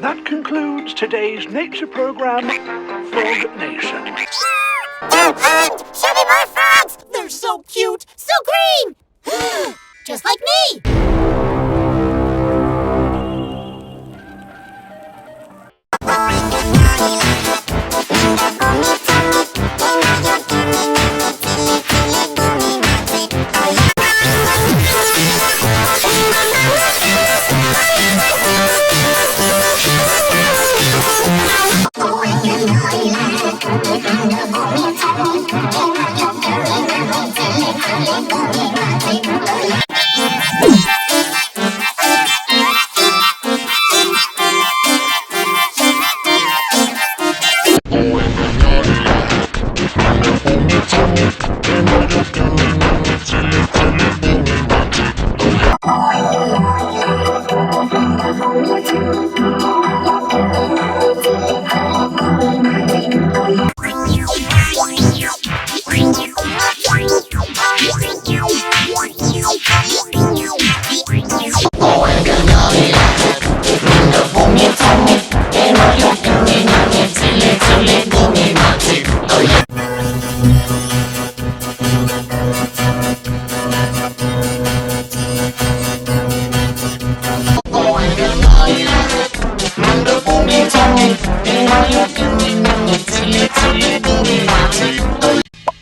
that concludes today's nature program, Frog Nation. Don't hunt! Show me more frogs! They're so cute, so green! Just like me!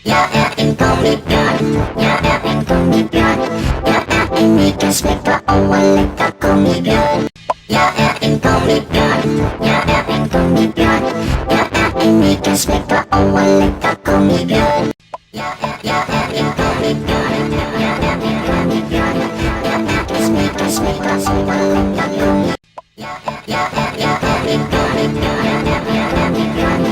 Jag är en gummibjörn, jag är en gummibjörn. Jag är en liten smekta och en liten gummibjörn. Jag är en gummibjörn, jag är en gummibjörn. Jag är en liten smekta och en liten gummibjörn. Jag är en gummibjörn, jag är en gummibjörn. Jag är en smekta som en liten gummi. Jag är en gummibjörn, jag är en gummibjörn.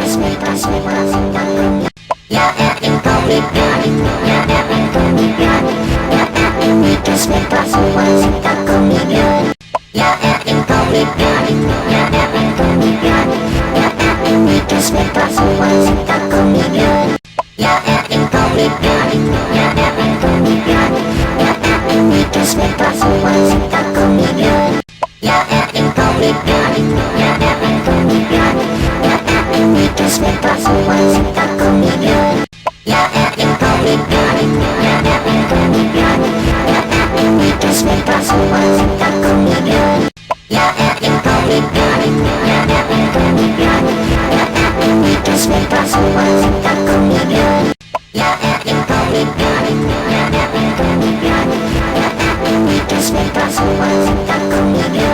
Smekta som en liten gummi. Jag är en gummibjörn, jag är en gummibjörn. Jag är en liten smekta som en liten gummibjörn. Jag är en gummibjörn, jag är en gummibjörn. Jag är en liten smekta som en liten gummibjörn. Jag är en gummibjörn, jag är en gummibjörn. Jag är en liten smekta som en liten gummibjörn. Jag är en gummibjörn, jag är en gummibjörn. Jag är en liten smekta som en liten gummibjörn. Jag är en gummibjörn, jag är en gummibjörn. Jag är en liten smekta som en liten gummibjörn. Jag är en gummibjörn, jag är en gummibjörn. Jag är en liten smekta som en liten gummibjörn. Jag är en gummibjörn, jag är en gummibjörn. Jag är en liten smekta som en liten gummibjörn.